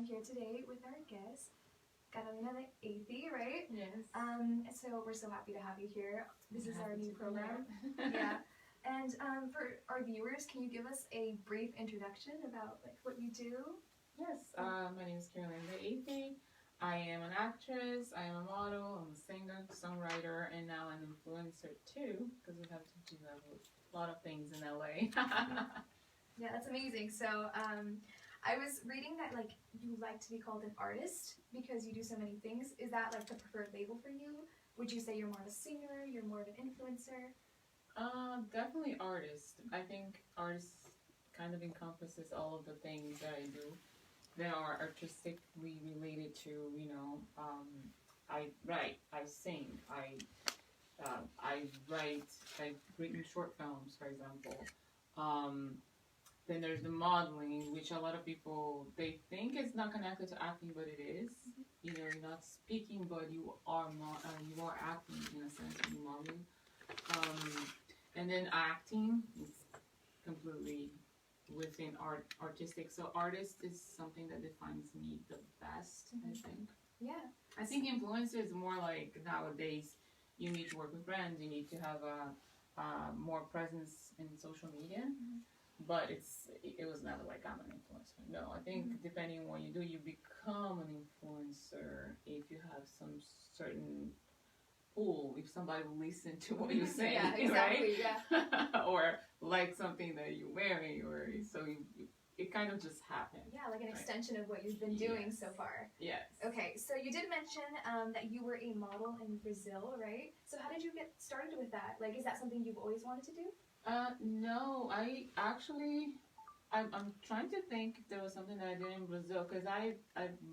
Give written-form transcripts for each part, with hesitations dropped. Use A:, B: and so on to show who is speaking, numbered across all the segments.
A: here today with our guest, Carolina de Athey, right?
B: Yes.
A: So we're so happy to have you here. This is our new program.
B: Yeah.
A: Yeah. And for our viewers, can you give us a brief introduction about what you do?
B: Yes. My name is Carolina de Athey. I am an actress. I am a model. I'm a singer, songwriter, and now an influencer too, because we have to do a lot of things in LA.
A: Yeah, that's amazing. So I was reading that you like to be called an artist because you do so many things. Is that the preferred label for you? Would you say you're more of a singer? You're more of an influencer?
B: Definitely artist. I think artist kind of encompasses all of the things that I do that are artistically related to, I write, I sing, I write, I've written short films, for example. Then there's the modeling, which a lot of people, they think it's not connected to acting, but it is. You're not speaking, but you are acting in a sense when you're modeling. And then acting is completely within artistic. So artist is something that defines me the best, I think.
A: Yeah.
B: I think influencer is more like nowadays you need to work with brands, you need to have a more presence in social media. But it was never like I'm an influencer. No, I think depending on what you do, you become an influencer if you have some certain pull. If somebody will listen to what you say,
A: yeah, exactly,
B: right?
A: Yeah.
B: Or like something that you're wearing, or so it kind of just happened.
A: Yeah, like an extension of what you've been doing so far.
B: Yes.
A: Okay, so you did mention that you were a model in Brazil, right? So how did you get started with that? Is that something you've always wanted to do?
B: No, I'm trying to think if there was something that I did in Brazil, because I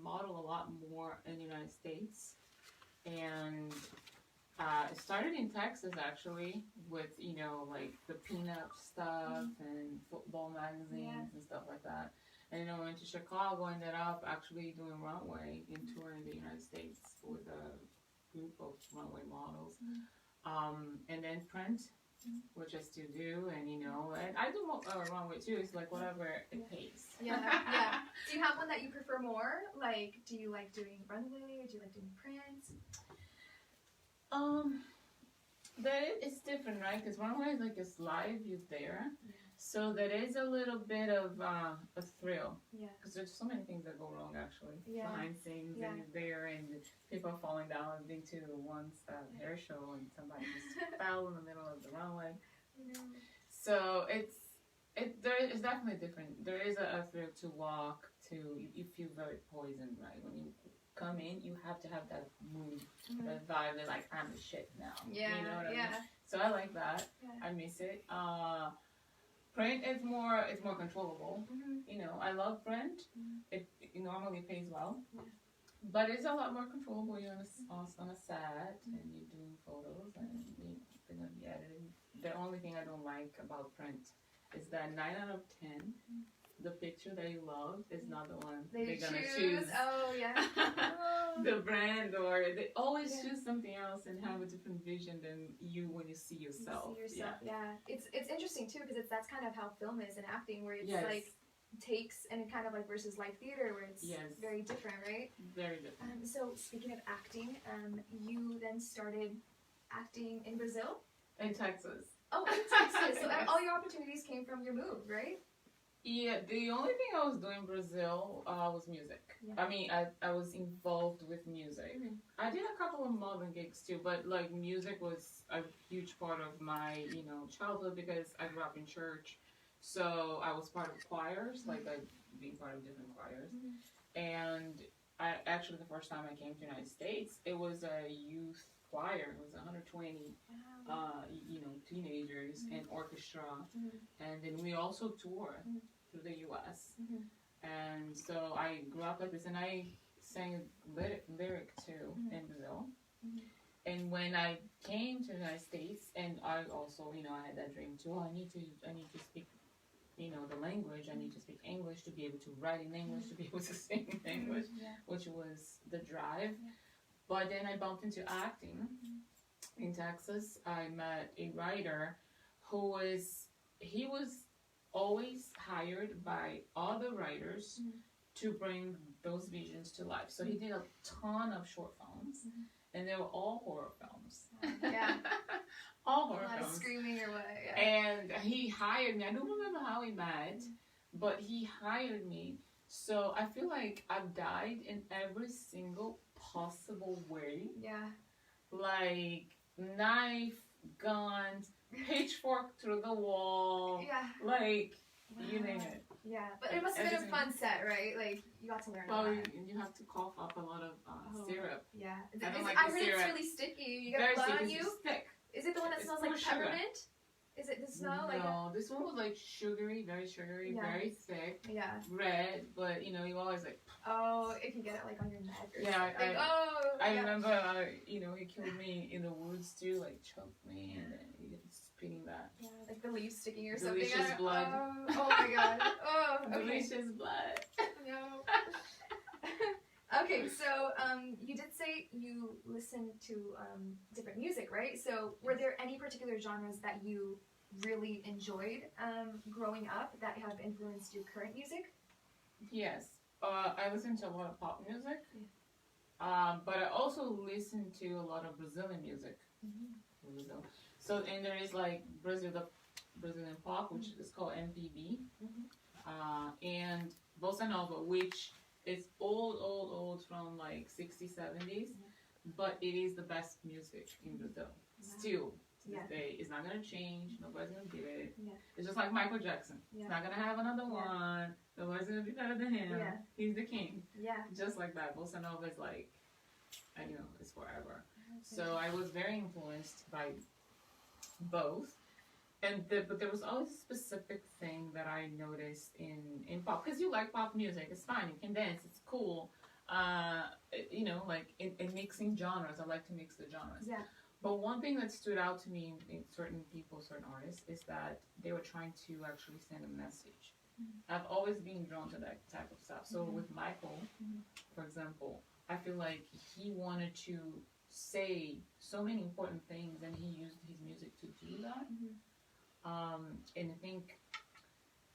B: model a lot more in the United States, and it started in Texas actually with the peanut stuff and football magazines and stuff like that, and then I went to Chicago, ended up actually doing runway and touring the United States with a group of runway models, and then print, which I still do, and and I do runway too. It's like whatever it pays.
A: Yeah, yeah. Do you have one that you prefer more? Do you like doing runway, or do you like doing print?
B: It's different, right? Because runway is it's live, you're there, so there is a little bit of a thrill.
A: Yeah.
B: Because there's so many things that go wrong actually behind scenes, and you're there, and people are falling down. I've been to once hair show, and somebody just fell in the middle of the runway. So there is definitely different. There is a thrill to walk. You feel very poisoned, right? When you come in, you have to have that mood, that vibe. They're like, I'm the shit now.
A: Yeah,
B: you know what I mean? So I like that.
A: Yeah.
B: I miss it. Print is more controllable. I love print. It normally pays well, but it's a lot more controllable. You're on a set, and you're doing photos, and they're gonna be edited. The only thing I don't like about print is that 9 out of 10. The picture that you love is not the one they're gonna choose.
A: Oh, yeah.
B: The brand, or they always choose something else and have a different vision than you when you see yourself.
A: Yeah. It's interesting too, because that's kind of how film is and acting, where it's takes, and kind of versus live theater, where it's very different, right?
B: Very different.
A: So speaking of acting, you then started acting in Brazil?
B: In Texas.
A: Oh, in Texas. So all your opportunities came from your move, right?
B: Yeah, the only thing I was doing in Brazil was music. Yeah. I mean, I was involved with music. I did a couple of modeling gigs too, but music was a huge part of my childhood, because I grew up in church, so I was part of choirs, I've been part of different choirs, and I actually, the first time I came to the United States, it was a youth choir. It was 120 teenagers and orchestra, and then we also toured through the U.S. And so I grew up like this, and I sang lyric too in Brazil. And when I came to the United States, and I also I had that dream too. I need to speak the language. I need to speak English to be able to write in English, to be able to sing in English, which was the drive. But then I bumped into acting in Texas. I met a writer who was always hired by other writers to bring those visions to life. So he did a ton of short films, and they were all horror films.
A: Yeah.
B: All horror
A: A lot
B: films.
A: of screaming or what? Yeah.
B: And he hired me. I don't remember how we met, but he hired me. So I feel like I've died in every single possible way.
A: Yeah.
B: Like knife, guns, pitchfork through the wall.
A: Yeah.
B: Like,
A: Wow.
B: you name it.
A: Yeah, but it must have been a fun set, right? Like, you got to learn a
B: Well,
A: lot.
B: you have to cough up a lot of syrup.
A: Yeah.
B: I don't like
A: I
B: the
A: heard
B: syrup.
A: it's really sticky. You get
B: Very
A: blood
B: sick.
A: on
B: It's
A: you?
B: just thick.
A: Is it the one that
B: It's
A: smells
B: full
A: like
B: of sugar.
A: peppermint? Is it the smell?
B: No, this one was like sugary, very
A: Yeah.
B: thick,
A: Yeah.
B: red, but you know, you always like.
A: Oh, it can get it like on your neck or
B: Yeah,
A: something.
B: I
A: yeah.
B: remember, you know, he killed me in the woods too, like choked me and then he was spitting that.
A: Yeah, like the leaves sticking or something.
B: Delicious blood.
A: Oh my god. Oh, okay.
B: Delicious blood.
A: No. Okay, so you did say you listen to different music, right? So were there any particular genres that you really enjoyed growing up that have influenced your current music?
B: Yes. I listen to a lot of pop music. But I also listen to a lot of Brazilian music. Brazil. So, and there is like Brazilian pop, which is called MPB. And Bossa Nova, which is old from like 60s, 70s. But it is the best music in Brazil. Still. To this day, it's not gonna change. Nobody's gonna get it. It's just like Michael Jackson. It's not gonna have another one. Nobody's gonna be better than him. He's the king. Just like that. Bossa Nova is like, you know, it's forever. So I was very influenced by both. But there was always a specific thing that I noticed in pop, because you like pop music. It's fine. You can dance. It's cool. You know, like in mixing genres. I like to mix the genres. But one thing that stood out to me in certain people, certain artists, is that they were trying to actually send a message. I've always been drawn to that type of stuff. So with Michael, for example, I feel like he wanted to say so many important things, and he used his music to do that. And I think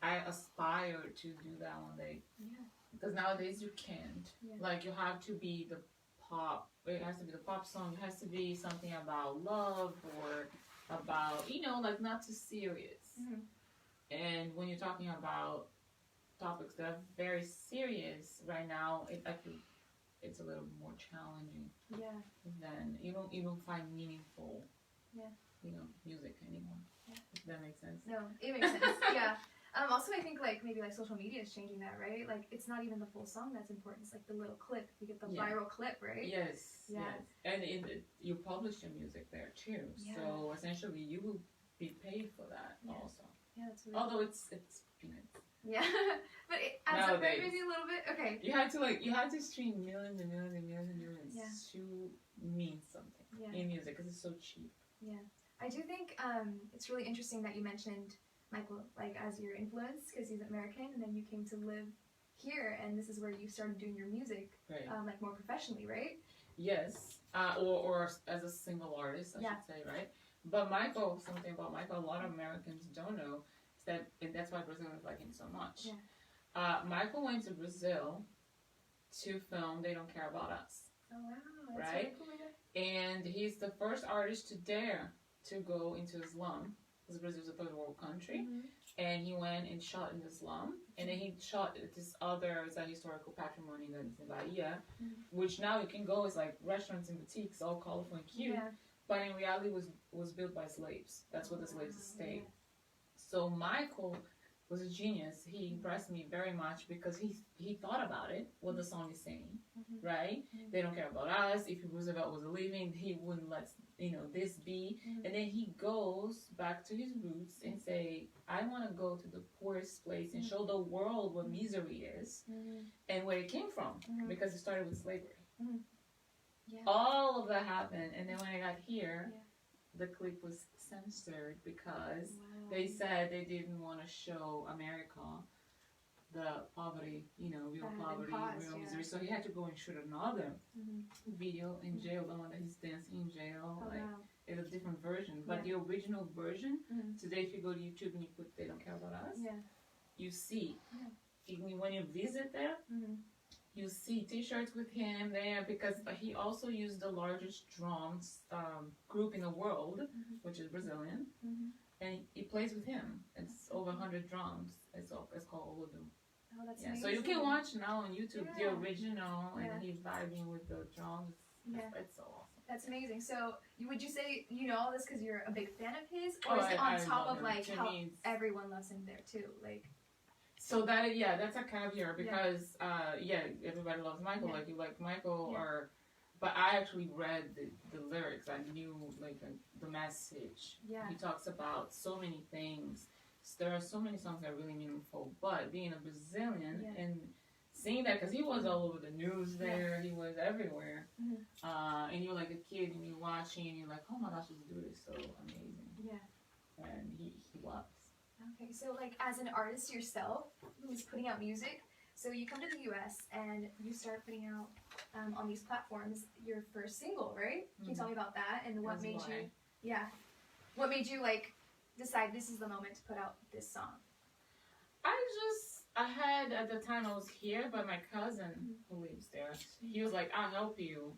B: I aspire to do that one day. Because nowadays you can't. Like, you have to be the pop. It has to be the pop song. It has to be something about love or about, you know, like not too serious. And when you're talking about topics that are very serious right now, I feel it's a little more challenging. Then you don't find meaningful, you know, music anymore. If that makes sense.
A: No, it makes sense. Also, I think like maybe like social media is changing that, right? Like it's not even the full song that's important. It's like the little clip. You get the viral clip, right?
B: Yes. And you publish your music there too. So essentially, you will be paid for that also.
A: That's really
B: Although it's peanuts.
A: But it adds up
B: Nowadays.
A: maybe a little bit. Okay.
B: You have to stream millions and millions and millions and millions to mean something in music, because it's so cheap.
A: I do think it's really interesting that you mentioned Michael like as your influence, because he's American, and then you came to live here, and this is where you started doing your music, like more professionally, right?
B: Yes, or as a single artist, I should say, right? But Michael, something about Michael, a lot of Americans don't know is that, and that's why Brazilians like him so much. Michael went to Brazil to film "They Don't Care About Us."
A: Oh wow, that's
B: right?
A: really cool.
B: And he's the first artist to dare to go into the slum, because Brazil is a third world country. And he went and shot in the slum, and then he shot this other historical patrimony that is in Bahia, which now you can go, it's like restaurants and boutiques, all colorful and cute, but in reality was built by slaves. That's where the slaves stayed. So Michael was a genius. He impressed me very much because he thought about it, what the song is saying, right? They don't care about us. If Roosevelt was living, he wouldn't let this be. And then he goes back to his roots and say, I want to go to the poorest place and show the world what misery is and where it came from, because it started with slavery. All of that happened, and then when I got here, the clip was censored because they said they didn't want to show America the poverty, real poverty, real misery. So he had to go and shoot another video in jail, the one that he's dancing in jail. It's a different version. But the original version, today if you go to YouTube and you put "They Don't Care About Us," you see when you visit there, you see T-shirts with him there because he also used the largest drums group in the world, which is Brazilian, and he plays with him. It's over 100 drums. It's called Olodum.
A: Oh, that's
B: Yeah,
A: amazing.
B: so you can watch now on YouTube the
A: Yeah.
B: original,
A: Yeah.
B: and he's vibing with the drums. It's so awesome.
A: That's amazing. So, would you say you know all this because you're a big fan of his,
B: Oh,
A: or is it on
B: I
A: top
B: love
A: of
B: him.
A: like
B: To
A: how
B: me, it's-
A: everyone loves him there too? Like,
B: So that's a caveat because everybody loves Michael, like you like Michael, but I actually read the lyrics. I knew like the message.
A: Yeah.
B: He talks about so many things. There are so many songs that are really meaningful. But being a Brazilian and seeing that, because he was all over the news there, he was everywhere, and you're like a kid and you're watching and you're like, oh my gosh, this dude is so amazing.
A: Yeah.
B: And he was.
A: Okay, so like as an artist yourself who's putting out music, so you come to the U.S. and you start putting out on these platforms your first single, right? Can you tell me about that and what made you like decide this is the moment to put out this song?
B: I had, at the time I was here, but my cousin who lives there, he was like, I'll help you,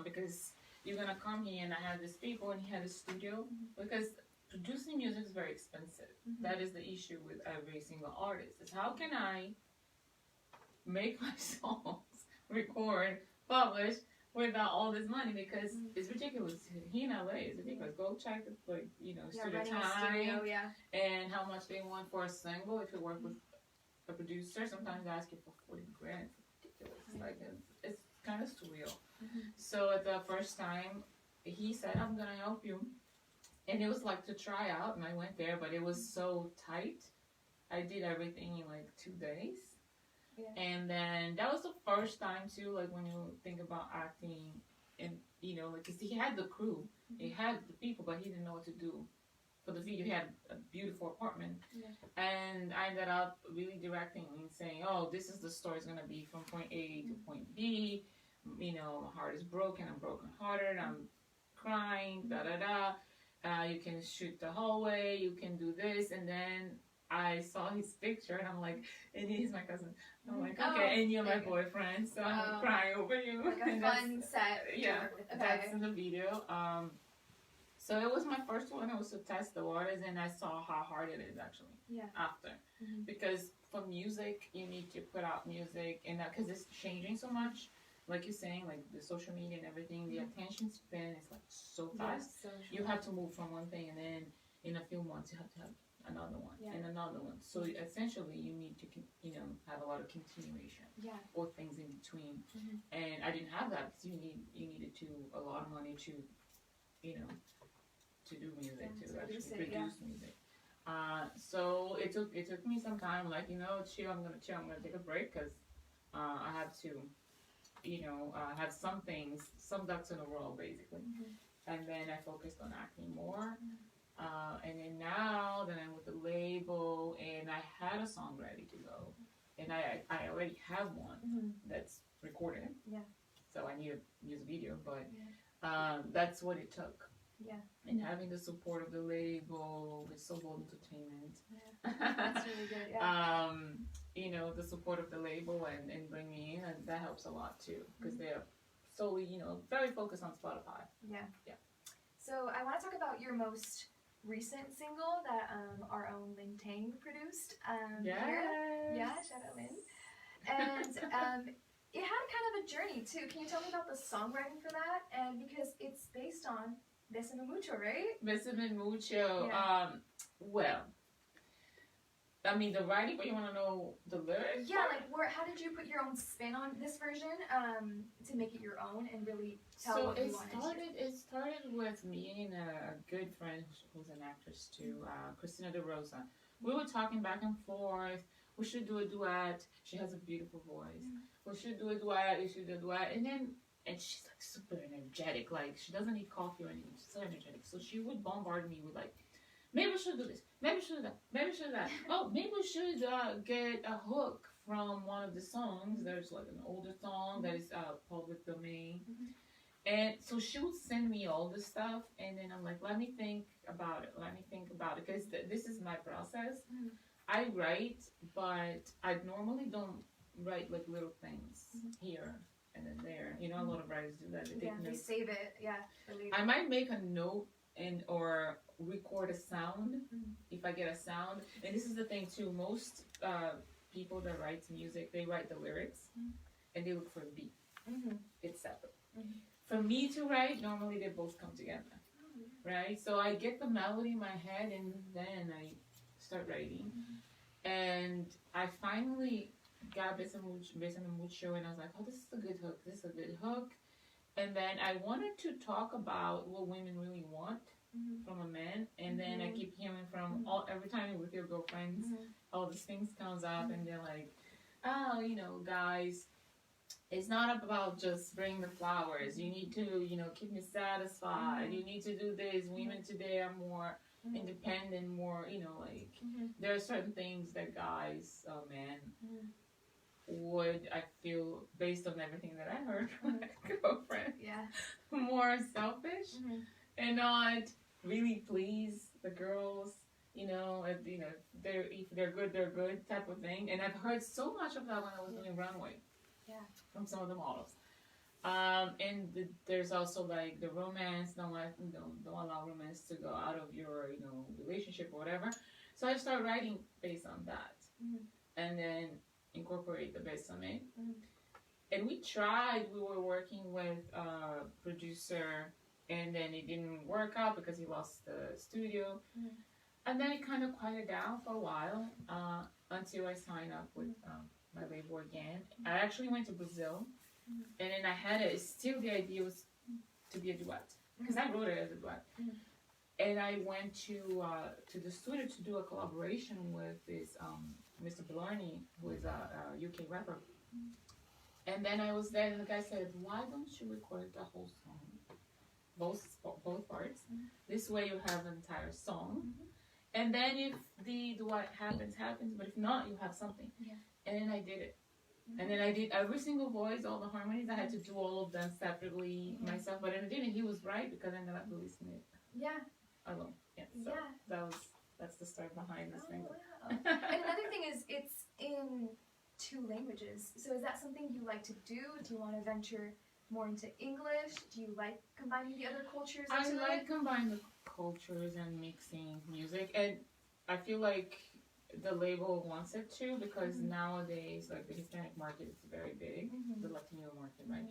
B: because you're gonna come here, and I had these people, and he had a studio, because producing music is very expensive. That is the issue with every single artist, is how can I make my songs, record, publish, without all this money, because it's ridiculous. Here in LA, it's ridiculous. Go check the, like, studio time, and how much they want for a single. If you work with a producer, sometimes they ask you for 40 grand. It's ridiculous. Like, it's kind of surreal. So at the first time, he said, I'm gonna help you. And it was like to try out, and I went there, but it was so tight. I did everything in like 2 days. Yeah. And then that was the first time too, like when you think about acting, and like, cause he had the crew, he had the people, but he didn't know what to do for the video. He had a beautiful apartment, and I ended up really directing and saying, oh, this is the story. It's gonna be from point A to point B. My heart is broken. I'm broken hearted. I'm crying. Da da da. You can shoot the hallway. You can do this, and then I saw his picture, and I'm like, and he's my cousin. I'm like, okay, and you're my boyfriend, so I'm crying over you.
A: Like a fun set.
B: Yeah, that's in the video. So it was my first one. It was to test the waters, and I saw how hard it is actually. Yeah. After, because for music, you need to put out music, and because it's changing so much. Like you're saying, like the social media and everything, the attention span is like so fast. So you have to move from one thing, and then in a few months you have to have another one and another one. So essentially, you need to have a lot of continuation or things in between. And I didn't have that because you needed a lot of money to to do music, to actually produce music. So it took me some time. Like chill. I'm gonna take a break because I have to. Have some ducks in a row, basically. And then I focused on acting more. And then now that I'm with the label, and I had a song ready to go, and I already have one that's recorded. Yeah. So I need a music video, but that's what it took. Yeah. And having the support of the label with So Bold Entertainment. Yeah. That's really good. Yeah. The support of the label and bring me in, and that helps a lot too, because they're solely, very focused on Spotify. Yeah. Yeah.
A: So I want to talk about your most recent single that our own Lynn Tang produced.
B: Yes.
A: Here. Yeah, shout out Lynn. And it had kind of a journey too. Can you tell me about the songwriting for that? And because it's based on Besame Mucho, right?
B: Besame Mucho. Yeah. Well, I mean the writing, but you want to know the lyrics?
A: Yeah, like how did you put your own spin on this version to make it your own and really tell what you wanted?
B: It started with me and a good friend who's an actress too, Christina De Rosa. We were talking back and forth. We should do a duet. She has a beautiful voice. We should do a duet. We should do a duet. And she's like super energetic. Like she doesn't need coffee or anything. She's so energetic. So she would bombard me with like, maybe we should do this. Maybe we should do that. Maybe we should do that. Oh, maybe we should get a hook from one of the songs. There's like an older song that is public domain. And so she would send me all this stuff, and then I'm like, let me think about it. Because this is my process. I write, but I normally don't write like little things here and then there. You know, a lot of writers do that. They take
A: They
B: notes.
A: save it. Yeah. For later.
B: I might make a note and or record a sound if I get a sound. And this is the thing too. Most people that write music, they write the lyrics and they look for the beat. It's separate. For me to write, normally they both come together, right? So I get the melody in my head and then I start writing. And I finally got Besa Mucho and I was like, oh, this is a good hook. This is a good hook. And then I wanted to talk about what women really want from a man. And then I keep hearing from every time you're with your girlfriends, all these things comes up and they're like, oh, you know, guys, it's not about just bring the flowers. You need to, you know, keep me satisfied. You need to do this. Women today are more independent, more, you know, like there are certain things that guys, men would, I feel, based on everything that I heard from my girlfriend, more selfish and not really please the girls. You know, if they're good type of thing. And I've heard so much of that when I was doing Runway. From some of the models. And there's also like the romance, don't allow romance to go out of your, you know, relationship or whatever. So I started writing based on that. And then incorporate the Besame. And we were working with a producer and then it didn't work out because he lost the studio. And then it kind of quieted down for a while until I signed up with my label again. I actually went to Brazil, and then I had it. Still, the idea was to be a duet because I wrote it as a duet. And I went to the studio to do a collaboration with this Mr. Blarney, who is a UK rapper. And then I was there, and the guy said, "Why don't you record the whole song, both parts? This way you have an entire song." And then if the duet happens, but if not, you have something. And then I did it. And then I did every single voice, all the harmonies. I had to do all of them separately myself, but I didn't. He was right because I ended up releasing it. Alone. So that's the story behind this thing.
A: Wow. And another thing is it's in 2 languages. So is that something you like to do? Do you want to venture more into English? Do you like combining the other cultures into
B: I like combining the cultures and mixing music, and I feel like the label wants it to because nowadays, like the Hispanic market is very big, the Latino market, right?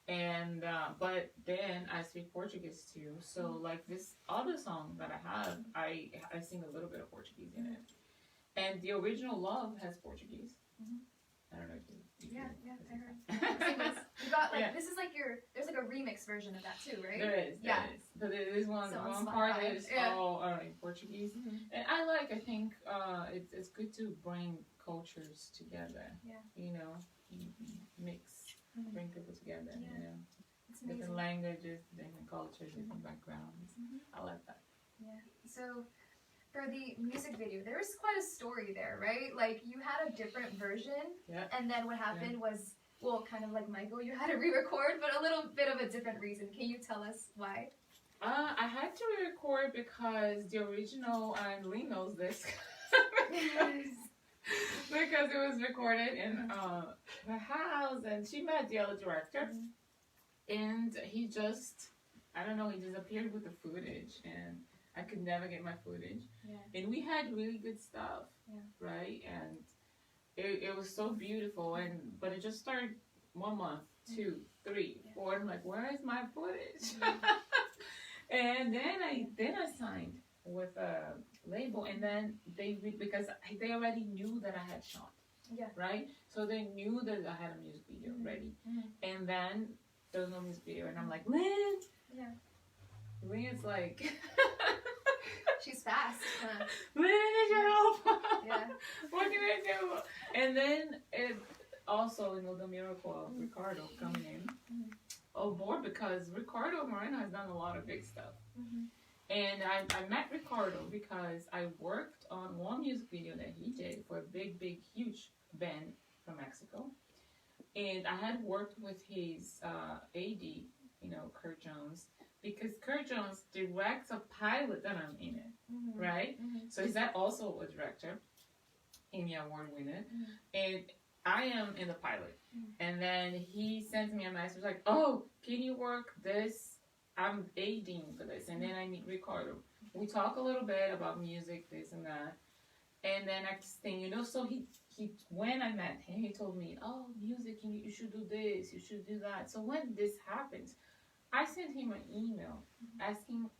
B: And but then I speak Portuguese too, so like this other song that I have, I sing a little bit of Portuguese in it, and the original Love has Portuguese. I don't know if you
A: I heard. You got like this is like there's like a remix version of that too, right?
B: There is. But there is one part that is all in Portuguese, and I think it's good to bring cultures together. You know, mix, bring people together. You know, different languages, different cultures, different backgrounds. I like that.
A: So. For the music video, there was quite a story there, right? Like, you had a different version, and then what happened was, well, kind of like Michael, you had to re-record, but a little bit of a different reason. Can you tell us why?
B: I had to re-record because the original, and Lee knows this, because it was recorded in her house, and she met the other director, and he just, I don't know, he disappeared with the footage, and I could never get my footage. And we had really good stuff, right? And it was so beautiful. But it just started 1 month, 2, 3, 4. I'm like, where is my footage? And then I signed with a label, and then because they already knew that I had shot, right? So they knew that I had a music video ready. And then there was no music video, and I'm like, Lynn. Lynn's like,
A: she's fast.
B: Lynn, I need your help. What can I do? And then it also, you know, the miracle of Ricardo coming in on board because Ricardo Moreno has done a lot of big stuff. And I met Ricardo because I worked on one music video that he did for a big, huge band from Mexico. And I had worked with his AD, you know, Kurt Jones, because Kurt Jones directs a pilot that I'm in it, right? So is that also a director? Emmy Award winner, and I am in the pilot. And then he sends me a message like, "Oh, can you work this? I'm aiding for this." And then I meet Ricardo. We talk a little bit about music, this and that. And then next thing you know, so he when I met him, he told me, "Oh, music, you should do this, you should do that." So when this happens, I sent him an email asking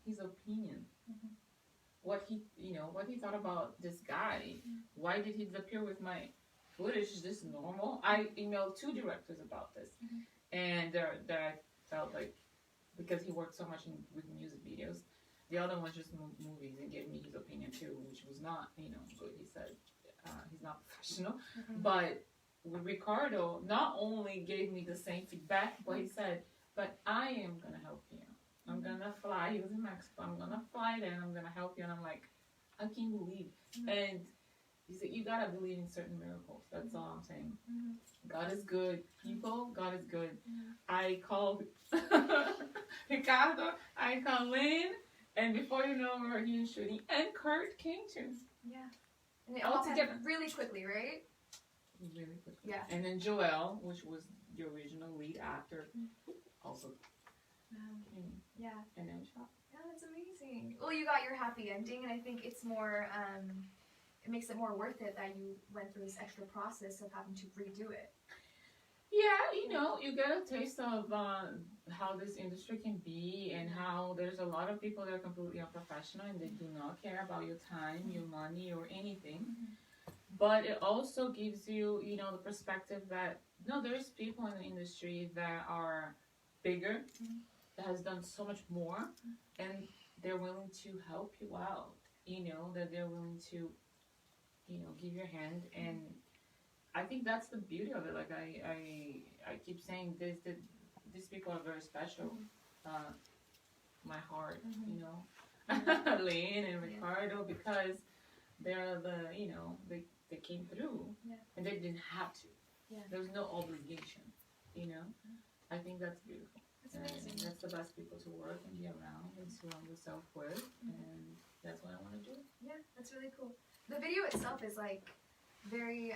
B: his opinion, what he thought about this guy. Why did he disappear with my footage? Is this normal? I emailed 2 directors about this, and that I felt like, because he worked so much with music videos, the other one was just movies, and gave me his opinion too, which was not good. He said he's not professional, but with Ricardo, not only gave me the same feedback, but he said, "But I am gonna help you. I'm gonna fly." He was in Mexico. "I'm gonna fly there. And I'm gonna help you." And I'm like, I can't believe. And he said, "You gotta believe in certain miracles." That's all I'm saying. God is good, people. God is good. I called Ricardo. I called Lynn, and before you know, we were here shooting, and Kurt came too.
A: Yeah. And it all happened really quickly, right?
B: Really quickly.
A: Yeah.
B: And then Joel, which was the original lead actor, also came.
A: Yeah.
B: And then shot.
A: Yeah, that's amazing. Well, you got your happy ending, and I think it's more, it makes it more worth it that you went through this extra process of having to redo it.
B: Yeah, you get a taste of how this industry can be, and how there's a lot of people that are completely unprofessional and they do not care about your time, your money, or anything. But it also gives you, the perspective that, no, there's people in the industry that are bigger, that has done so much more, and they're willing to help you out, that they're willing to, give your hand. And I think that's the beauty of it. Like I keep saying this, that these people are very special. My heart, Lynn and Ricardo, because they're they came through, and they didn't have to. There's no obligation, I think that's beautiful.
A: That's amazing.
B: And that's the best people to work and be around and surround yourself with, and that's what I want to do.
A: Yeah, that's really cool. The video itself is like very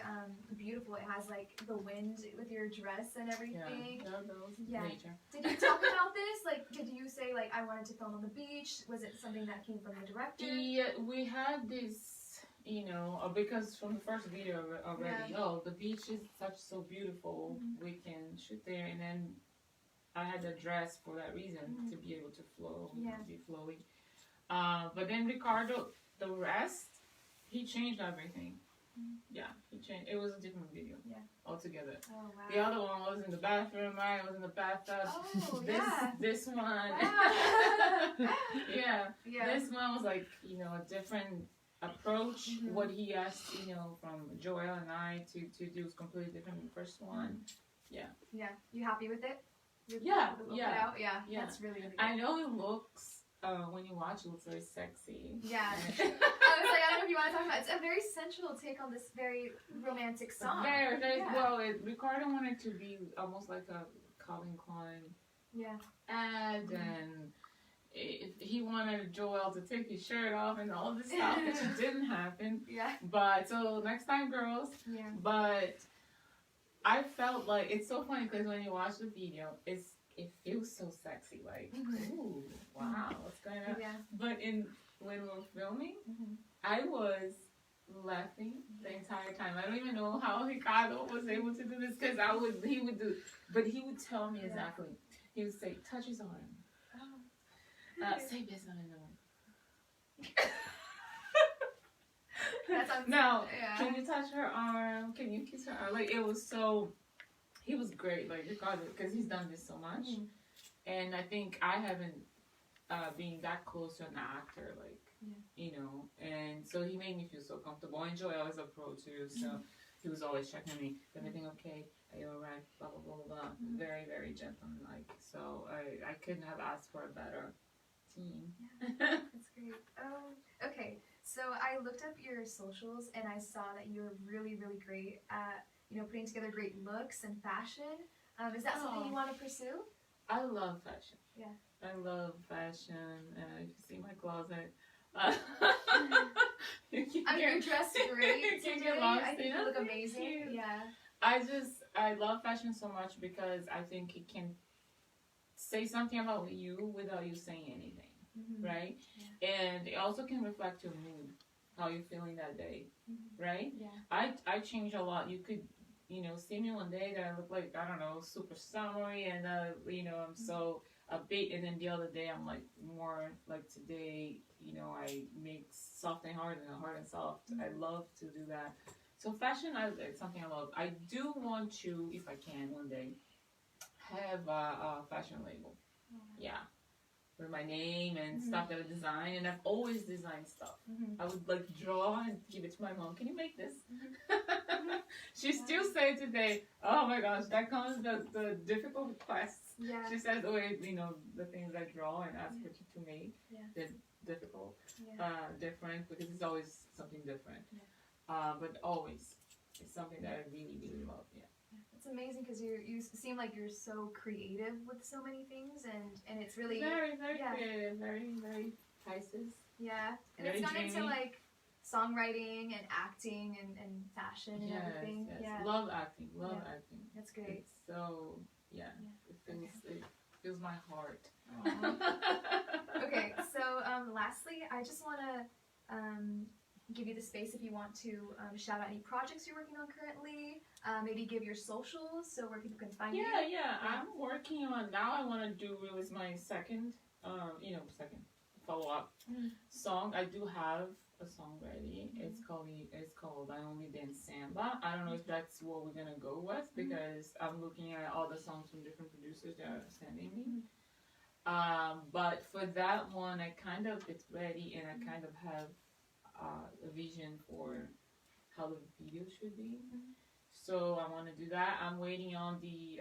A: beautiful. It has like the wind with your dress and everything.
B: Yeah, nature.
A: Did you talk about this? Like, did you say like I wanted to film on the beach? Was it something that came from the director?
B: Yeah, we had this, because from the first video already, the beach is so beautiful. We can shoot there, and then I had the dress for that reason, to be able to flow, be flowy. But then Ricardo, the rest, he changed everything. Yeah, he changed. It was a different video. Altogether.
A: Oh, wow.
B: The other one was in the bathroom, I was in the bathtub.
A: Oh,
B: this one.
A: Wow.
B: This one was like, a different approach. What he asked, from Joel and I to do is completely different from the first one. Yeah.
A: You happy with it?
B: Yeah.
A: That's really, really good.
B: I know it looks, when you watch it, looks very sexy.
A: Yeah. I was like, I don't know if you want to talk about it. It's a very sensual take on this very romantic song.
B: Very, well, Ricardo wanted to be almost like a Calvin Klein ad, and he wanted Joel to take his shirt off and all this stuff, which didn't happen. But, so next time, girls. But I felt like, it's so funny because when you watch the video, it feels so sexy, like, ooh, wow, what's going on? But when we were filming, I was laughing the entire time. I don't even know how Ricardo was able to do this, because he would tell me exactly. He would say, touch his arm. Say beso en el Now, can you touch her arm? Can you kiss her arm? Like, it was so, he was great, like, Ricardo, because he's done this so much. And I think I haven't been that close to an actor, like, and so he made me feel so comfortable. And Joel is a pro too, so he was always checking me, is everything okay? Are you alright? Blah, blah, blah, blah. Very, very gentleman-like. So I couldn't have asked for a better team.
A: That's great. Okay. So I looked up your socials, and I saw that you're really, really great at, putting together great looks and fashion. Is that something you want to pursue?
B: I love fashion. I love fashion. If you see my closet,
A: I mean, you're dressed great
B: you can
A: today.
B: get lost
A: I think
B: in
A: you look
B: it.
A: amazing.
B: Thank you.
A: Yeah.
B: I love fashion so much because I think it can say something about you without you saying anything, right?
A: Yeah.
B: And it also can reflect your mood, how you're feeling that day, right?
A: Yeah.
B: I change a lot. You could, see me one day that I look like, I don't know, super summery and, I'm so upbeat. And then the other day I'm like more like today, I mix soft and hard and hard and soft. I love to do that. So fashion, it's something I love. I do want to, if I can, one day, have a fashion label. Yeah. With my name and stuff that I design. And I've always designed stuff. I would like draw and give it to my mom. Can you make this? She still says today, oh my gosh, that comes the difficult requests.
A: Yeah.
B: She says, the things I draw and ask her to make.
A: Yeah.
B: They're difficult, different, because it's always something different.
A: Yeah.
B: But always, it's something that I really, really love. Yeah.
A: It's amazing because you seem like you're so creative with so many things, and it's really
B: very, very creative, very, very Pisces.
A: Yeah, and
B: Very
A: it's gone
B: dreamy.
A: into like songwriting and acting and fashion and everything.
B: Yes.
A: Yeah,
B: Love acting. Love acting.
A: that's great.
B: It's so it fills my heart.
A: Okay, so lastly, I just want to give you the space if you want to shout out any projects you're working on currently. Maybe give your socials so where people can find you.
B: Yeah. I'm working on now. I want to do release my second follow-up song. I do have a song ready. It's called I Only Dance Samba. I don't know if that's what we're gonna go with because I'm looking at all the songs from different producers that are sending me. But for that one, it's ready, and I kind of have a vision for how the video should be. So I want to do that. I'm waiting on the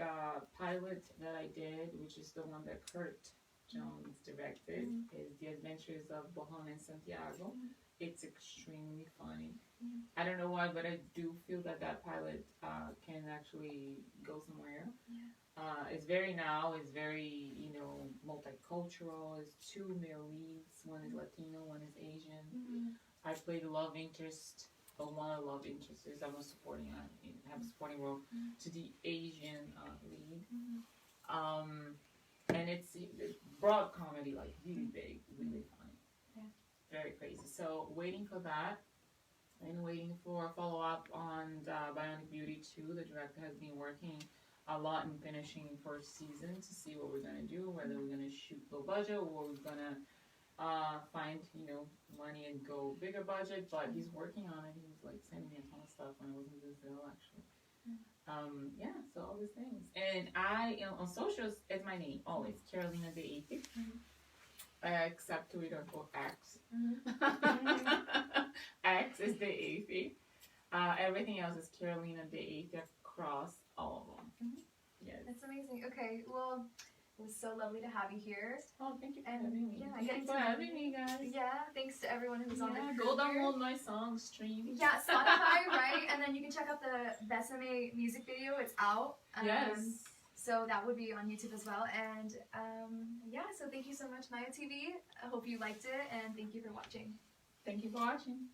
B: pilot that I did, which is the one that Kurt Jones directed. Is The Adventures of Bohan and Santiago. It's extremely funny. I don't know why, but I do feel that pilot can actually go somewhere. It's very multicultural. It's two male leads. One is Latino, one is Asian. I play the love interest, or one of the love interests. I'm have a supporting role to the Asian lead. And it's broad comedy, like really big, really funny. Very crazy. So waiting for that, and waiting for a follow-up on Bionic Beauty 2. The director has been working a lot in finishing first season to see what we're going to do, whether we're going to shoot low budget or we're going to find, money and go bigger budget. But he's working on it. He was like sending me a ton of stuff when I was in Brazil, actually. So all these things. And on socials, it's my name, always, Carolina de Athey. Except Twitter for X. X is de Athey. Everything else is Carolina de Athey across all of them. Yes.
A: That's amazing. Okay, well, it was so lovely to have you here.
B: Oh, thank you for having me.
A: Thanks
B: for having me, guys.
A: Yeah, thanks to everyone who's on the
B: go download my song, stream.
A: Yeah, Spotify, right? And then you can check out the Besame music video. It's out.
B: Yes.
A: So that would be on YouTube as well. And so thank you so much, Naya TV. I hope you liked it, and thank you for watching.
B: Thank you for watching.